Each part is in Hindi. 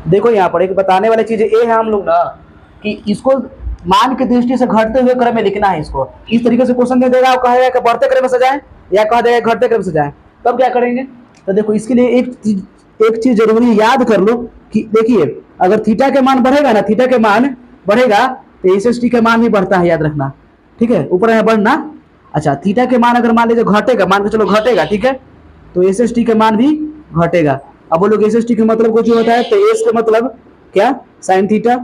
देखो यहाँ पर एक बताने वाली चीज ये है हम लोग ना कि इसको मान की दृष्टि से घटते हुए क्रम में लिखना है। इसको इस तरीके से क्वेश्चन दे देगा और कहेगा कि बढ़ते क्रम में सजाएं या कह देगा घटते क्रम में सजाएं, तब क्या करेंगे? तो देखो इसके लिए एक चीज जरूरी याद कर लो कि देखिए अगर थीटा के मान बढ़ेगा ना, थीटा के मान बढ़ेगा तो एस एस टी का मान भी बढ़ता है, याद रखना। ठीक है, ऊपर है बढ़ना। अच्छा, थीटा के मान अगर मान लीजिए घटेगा, मान के चलो घटेगा, ठीक है, तो एस एस टी का मान भी घटेगा। अब बोलो एस एस टी का मतलब कुछ होता है, तो एस का मतलब क्या? साइन थीटा,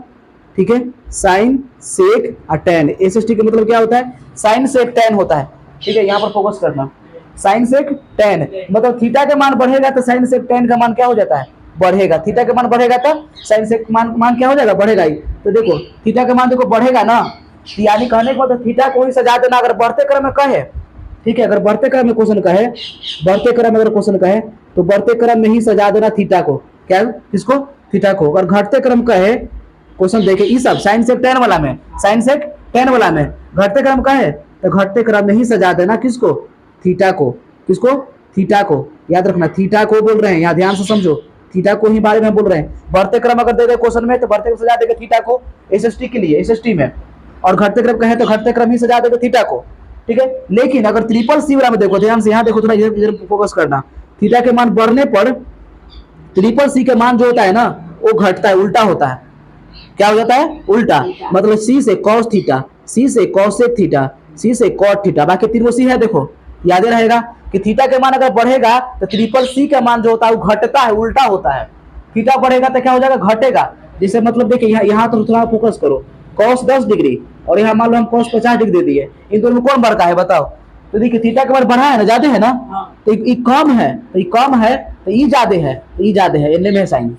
ठीक है, साइन सेक और टेन। एस एस टी का मतलब क्या होता है? साइन सेक टेन होता है। ठीक है, यहाँ पर फोकस करना, साइन सेक टेन मतलब थीटा के मान बढ़ेगा तो साइन सेक टेन का मान क्या हो जाता है? बढ़ेगा। थीटा के मान बढ़ेगा तो साइन सेक मान क्या हो जाएगा? बढ़ेगा ही। तो देखो थीटा के मान देखो बढ़ेगा ना, यानी कहने के मतलब थीटा को ही सजा देना अगर बढ़ते क्रम में कहे। ठीक है, अगर बढ़ते क्रम में क्वेश्चन कहे, बढ़ते क्रम में अगर क्वेश्चन कहे तो बढ़ते क्रम में ही सजा देना थीटा को। क्या? किसको? थीटा को। अगर घटते क्रम कहे क्वेश्चन देखे इस सब साइन सेक टेन वाला में, साइन सेक टेन वाला में घटते क्रम कहे तो घटते क्रम में ही सजा देना किसको? थीटा को। किसको? थीटा को। याद रखना, थीटा को बोल रहे हैं, यहाँ ध्यान से समझो, थीटा को ही बारे में बोल रहे हैं। बढ़ते क्रम अगर दे दे क्वेश्चन में तो बढ़ते क्रम सजा देगा थीटा को एसएसटी के लिए, एसएसटी में, और घटते क्रम कहे तो घटते क्रम ही सजा देगा थीटा को। ठीक है, लेकिन अगर ट्रिपल सी वाला में देखो, ध्यान से यहाँ देखो, थोड़ा इधर फोकस करना, थीटा के मान बढ़ने पर ट्रिपल सी के मान जो होता है ना वो घटता है, उल्टा होता है। क्या हो जाता है? उल्टा। मतलब सी से कॉस थीटा, सी से कॉसेक थीटा, सी से कॉट थीटा, बाकी तीनों सी है, देखो याद रहेगा कि थीटा के मान अगर बढ़ेगा तो ट्रिपल सी का मान जो होता है वो घटता है, उल्टा होता है। थीटा बढ़ेगा तो क्या हो जाएगा? घटेगा। जैसे मतलब देखिए यहाँ तो थोड़ा फोकस करो, कॉस 10 डिग्री और यहाँ मान लो हम कॉस 50 डिग्री दे दिए, इन दोनों में कौन बढ़ता है बताओ? तो देखिए थीटा के मान बढ़ा है ना, ज्यादा है ना, तो ये कम है, तो ये कम है, तो ये ज्यादा है, तो ये ज्यादा है, इनमें साइन,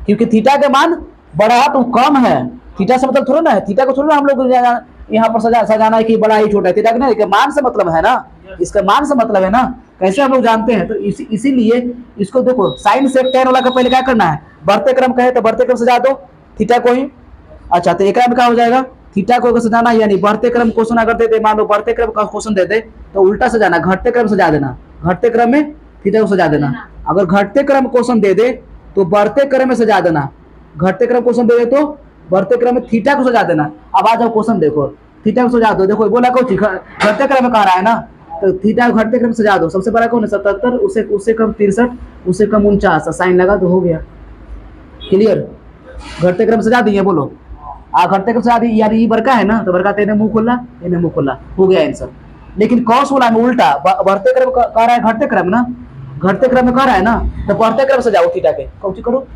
क्योंकि थीटा के मान बड़ा तो कम है। थीटा से मतलब थोड़ा ना है, थीटा को थोड़ा ना हम लोग यहाँ पर सजाना है कि बड़ा ही छोटा है, थीटा का ना मान से मतलब है ना, इसका मान से मतलब है ना, कैसे हम लोग जानते हैं? तो इसीलिए इसको देखो साइन सेक टेन वाला का पहले क्या करना है? बढ़ते क्रम कहे तो बढ़ते क्रम सजा दो थीटा को ही। अच्छा, तो एक में क्या हो जाएगा? थीटा को सजाना, यानी बढ़ते क्रम क्वेश्चन अगर देते, मान लो बढ़ते क्रम का क्वेश्चन देते तो उल्टा सजाना, घटते क्रम सजा देना, घटते क्रम में थीटा को सजा देना। अगर घटते क्रम क्वेश्चन दे दे तो बढ़ते क्रम में सजा देना, घटते क्रम क्वेश्चन दे दे तो बढ़ते क्रम में थीटा को सजा देना। अब आ जाओ क्वेश्चन देखो, थीटा को सजा दो, देखो बोला कुछ घटते क्रम में कह रहा है ना, तो थीटा को घटते क्रम सजा दो। सबसे बड़ा कौन है? 77, उससे कम 63, उससे कम 49, साइन लगा तो हो गया। क्लियर? घटते क्रम सजा दिए, बोलो घटते क्रम सजा दी, यार ये बड़का है ना, तो बड़का तेने मुंह खोला, इन्हें मुंह खोला, हो गया आंसर। लेकिन कॉस वाला में उल्टा, बढ़ते क्रम कह रहा है, घटते क्रम ना, घटते क्रम में कह रहा है ना, तो बढ़ते क्रम सजाओ थीटा के, कौन सी करो